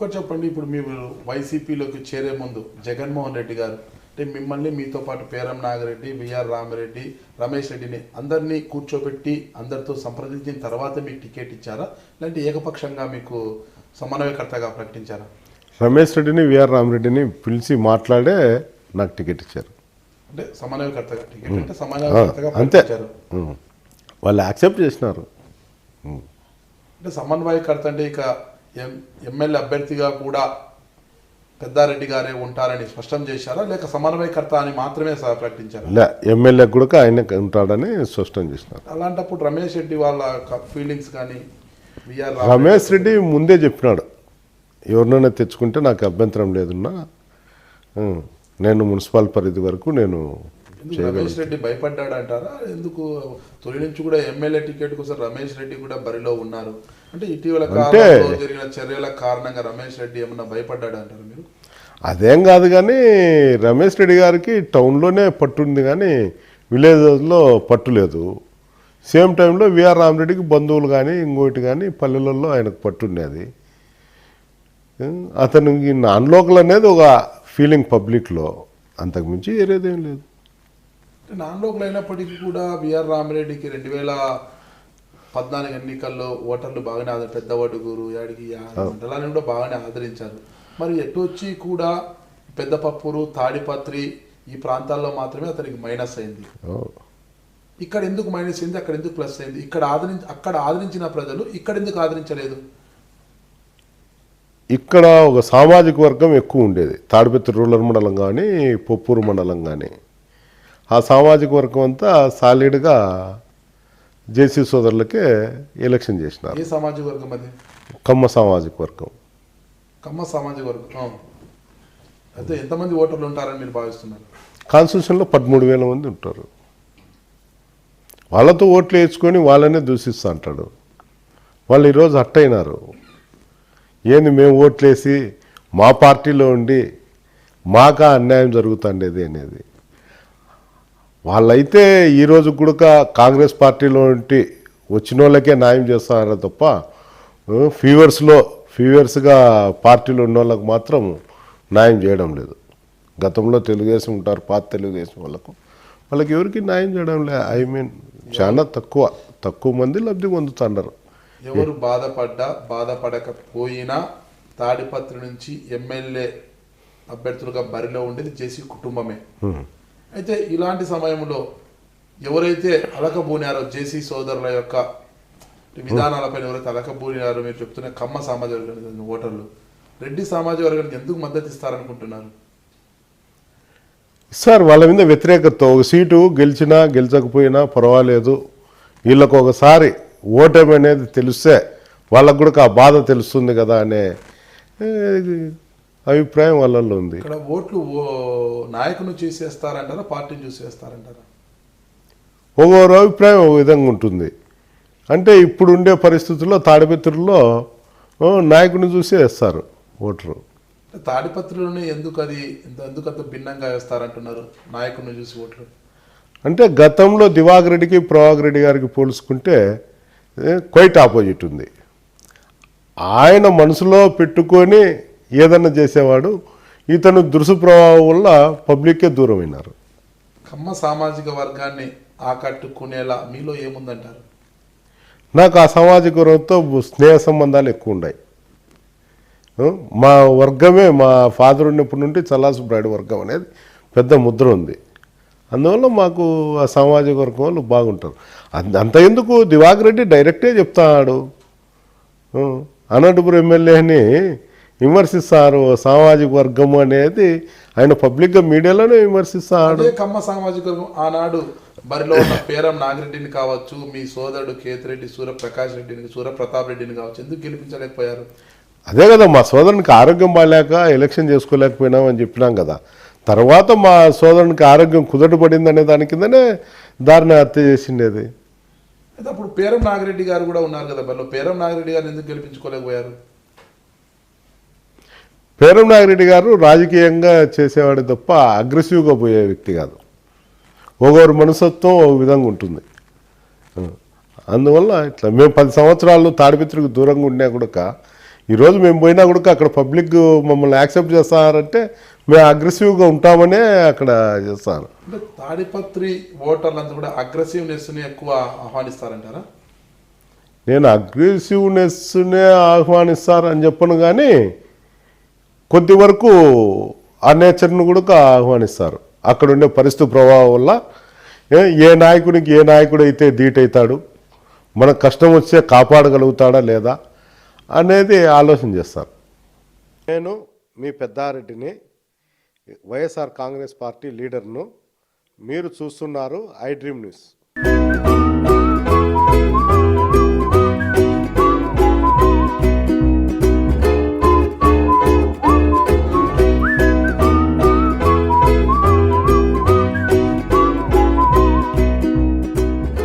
ఇంకొకటి చెప్పండి, ఇప్పుడు మీరు వైసీపీలోకి చేరే ముందు జగన్మోహన్ రెడ్డి గారు అంటే మిమ్మల్ని మీతో పాటు పేరం నాగిరెడ్డి, విఆర్ రామిరెడ్డి, రమేష్ రెడ్డిని అందరినీ కూర్చోబెట్టి అందరితో సంప్రదించిన తర్వాత మీకు టికెట్ ఇచ్చారా, లేదంటే ఏకపక్షంగా మీకు సమన్వయకర్తగా ప్రకటించారా? రమేష్ రెడ్డిని, విఆర్ రామిరెడ్డిని పిలిచి మాట్లాడే నాకు టికెట్ ఇచ్చారు. అంటే సమన్వయకర్తగా టికెట్ అంటే సమన్వయకర్తగా అంతే. ప్రకటించారు. వాళ్ళు యాక్సెప్ట్ చేసినారు. అంటే సమన్వయకర్త అంటే ఇక ఎమ్మెల్యే అభ్యర్థిగా కూడా పెద్దారెడ్డి గారే ఉంటారని స్పష్టం చేశారా, లేక సమన్వయకర్త అని మాత్రమే ప్రకటించారా? లే, ఎమ్మెల్యే కూడా ఆయన ఉంటాడని స్పష్టం చేసినారు. అలాంటప్పుడు రమేష్ రెడ్డి వాళ్ళ ఫీలింగ్స్ కానీ రమేష్ రెడ్డి ముందే చెప్పినాడు, ఎవరినైనా తెచ్చుకుంటే నాకు అభ్యంతరం లేదున్నా, నేను మున్సిపల్ పరిధి వరకు నేను రమేష్ రెడ్డి భయపడ్డాడు అంటారా? ఎందుకు తొలి నుంచి కూడా ఎమ్మెల్యే టికెట్ కోసం రమేష్ రెడ్డి కూడా బరిలో ఉన్నారు అంటే ఇటీవల కాలంలో జరిగిన చర్యల కారణంగా రమేష్ రెడ్డి ఏమన్నా భయపడ్డాడు అంటారు మీరు? అదేం కాదు, కానీ రమేష్ రెడ్డి గారికి టౌన్లోనే పట్టుంది కానీ విలేజ్లో పట్టు లేదు. సేమ్ టైంలో విఆర్ రామిరెడ్డికి బంధువులు కానీ ఇంకోటి కానీ పల్లెలలో ఆయనకు పట్టుండేది. అతనికి నాన్ లోకల్ అనేది ఒక ఫీలింగ్ పబ్లిక్లో, అంతకుమించి ఏరేదేం లేదు. నాన్ లోకల్ అయినప్పటికీ కూడా విఆర్ రామిరెడ్డికి 2014 ఎన్నికల్లో ఓటర్లు బాగానే పెద్ద వడుగురు యాడికి మండలాన్ని కూడా బాగానే ఆదరించారు. మరి ఎటు వచ్చి కూడా పెద్దపప్పూరు, తాడిపత్రి ఈ ప్రాంతాల్లో మాత్రమే అతనికి మైనస్ అయింది. ఇక్కడ ఎందుకు మైనస్ అయింది, అక్కడ ఎందుకు ప్లస్ అయింది? అక్కడ ఆదరించిన ప్రజలు ఇక్కడ ఎందుకు ఆదరించలేదు? ఇక్కడ ఒక సామాజిక వర్గం ఎక్కువ ఉండేది, తాడిపత్రి రూరల్ మండలం కానీ పొప్పూరు మండలం కానీ. ఆ సామాజిక వర్గం అంతా సాలిడ్గా జేసీ సోదరులకే ఎలక్షన్ చేసినారు. ఏ సామాజిక వర్గం అది? కమ్మ సామాజిక వర్గం. కమ్మ సామాజిక వర్గం అయితే ఎంతమంది ఓటర్లు ఉంటారని మీరు భావిస్తున్నారు? కాన్స్టిట్యూషన్లో 13,000 మంది ఉంటారు. వాళ్ళతో ఓట్లు వేసుకొని వాళ్ళనే దూషిస్తూ అంటాడు. వాళ్ళు ఈరోజు హట్టయినారు. ఏంది మేము ఓట్లేసి మా పార్టీలో ఉండి మాకా అన్యాయం జరుగుతుండేది అనేది. వాళ్ళైతే ఈరోజు కూడా కాంగ్రెస్ పార్టీలో ఉండి వచ్చిన వాళ్ళకే న్యాయం చేస్తారో తప్ప ఫీవర్స్గా పార్టీలో ఉన్న వాళ్ళకు మాత్రం న్యాయం చేయడం లేదు. గతంలో తెలుగుదేశం ఉంటారు, పాత తెలుగుదేశం వాళ్ళకి ఎవరికి న్యాయం చేయడం లేదు. చాలా తక్కువ మంది లబ్ధి పొందుతున్నారు. ఎవరు బాధపడకపోయినా తాడిపత్రి నుంచి ఎమ్మెల్యే అభ్యర్థులుగా బరిలో ఉండేది జేసీ కుటుంబమే. అయితే ఇలాంటి సమయంలో ఎవరైతే అలకబూనారో జేసీ సోదరుల యొక్క విధానాలపైన ఎవరైతే అలకబూనారో మీరు చెప్తున్న కమ్మ సామాజిక వర్గానికి ఓటర్లు రెడ్డి సామాజిక వర్గానికి ఎందుకు మద్దతు ఇస్తారనుకుంటున్నారు? సార్, వాళ్ళ మీద వ్యతిరేకత. ఒక సీటు గెలిచినా గెలిచకపోయినా పర్వాలేదు, వీళ్ళకు ఒకసారి ఓటమి అనేది తెలిస్తే వాళ్ళకు కూడా ఆ బాధ తెలుస్తుంది కదా అనే అభిప్రాయం వాళ్ళల్లో ఉంది. ఇక్కడ ఓట్లు నాయకుని చూసేస్తారంటారా, పార్టీని చూసేస్తారంటారా? ఒక్కొరు అభిప్రాయం ఒక విధంగా ఉంటుంది. అంటే ఇప్పుడు ఉండే పరిస్థితుల్లో తాడిపత్రిలో నాయకుని చూసి వేస్తారు ఓటరు. తాడిపత్రిలోనే ఎందుకంత భిన్నంగా వేస్తారంటున్నారు నాయకుడిని చూసి ఓట్లు? అంటే గతంలో దివాకర్ రెడ్డికి, ప్రభాకర్ రెడ్డి గారికి పోల్చుకుంటే క్వైట్ ఆపోజిట్ ఉంది. ఆయన మనసులో పెట్టుకొని ఏదన్నా చేసేవాడు. ఇతను దురుసు ప్రభావం వల్ల పబ్లిక్కే దూరమైనారు. కమ్మ సామాజిక వర్గాన్ని ఆకట్టుకునేలా మీలో ఏముందంటారు? నాకు ఆ సామాజిక వర్గంతో స్నేహ సంబంధాలు ఎక్కువ ఉన్నాయి. మా వర్గమే, మా ఫాదర్ ఉన్నప్పటి నుండి చల్లాసు బ్రైడ్ వర్గం అనేది పెద్ద ముద్ర ఉంది. అందువల్ల మాకు ఆ సామాజిక వర్గం వాళ్ళు బాగుంటారు. అంత ఎందుకు దివాకర్ రెడ్డి డైరెక్టే చెప్తాడు, అనంతపురం ఎమ్మెల్యేని విమర్శిస్తారు. సామాజిక వర్గం అనేది ఆయన పబ్లిక్గా మీడియాలోనే విమర్శిస్తాడు. కమ్మ సామాజిక వర్గం ఆనాడు బరిలో ఉన్న పేరం నాగిరెడ్డిని కావచ్చు, మీ సోదరుడు కేతిరెడ్డి, సూర్యప్రకాష్ రెడ్డిని, సూర్యప్రతాప్ రెడ్డిని కావచ్చు, ఎందుకు గెలిపించలేకపోయారు? అదే కదా, మా సోదరునికి ఆరోగ్యం బాగాలేక ఎలక్షన్ చేసుకోలేకపోయినామని చెప్పినాం కదా. తర్వాత మా సోదరునికి ఆరోగ్యం కుదటపడింది అనే దాని కిందనే దారిని హత్య చేసిండేది. అయితే అప్పుడు పేరం నాగిరెడ్డి గారు కూడా ఉన్నారు కదా బరిలో, పేరం నాగిరెడ్డి గారు ఎందుకు గెలిపించుకోలేకపోయారు? పేరం నాగిరెడ్డి గారు రాజకీయంగా చేసేవాడు తప్ప అగ్రెసివ్గా పోయే వ్యక్తి కాదు. ఒకరు మనస్తత్వం ఒక విధంగా ఉంటుంది. అందువల్ల ఇట్లా మేము 10 సంవత్సరాలు తాడిపత్రికి దూరంగా ఉన్నా కూడా ఈరోజు మేము పోయినా కూడా అక్కడ పబ్లిక్ మమ్మల్ని యాక్సెప్ట్ చేస్తారంటే మేము అగ్రెసివ్గా ఉంటామనే అక్కడ చేస్తాను. అంటే తాడిపత్రి ఓటర్లంతా కూడా అగ్రెసివ్నెస్ని ఎక్కువ ఆహ్వానిస్తారంటారా? నేను అగ్రెసివ్నెస్నే ఆహ్వానిస్తారని చెప్పను, కానీ కొద్ది వరకు ఆ నేచర్ను కూడా ఆహ్వానిస్తారు. అక్కడ ఉండే పరిస్థితి ప్రభావం వల్ల ఏ నాయకునికి ఏ నాయకుడు అయితే ధీటవుతాడు, మనకు కష్టం వచ్చే కాపాడగలుగుతాడా లేదా అనేది ఆలోచన చేస్తారు. నేను మీ పెద్దారెడ్డిని, వైఎస్ఆర్ కాంగ్రెస్ పార్టీ లీడర్ను. మీరు చూస్తున్నారు ఐ డ్రీమ్ న్యూస్.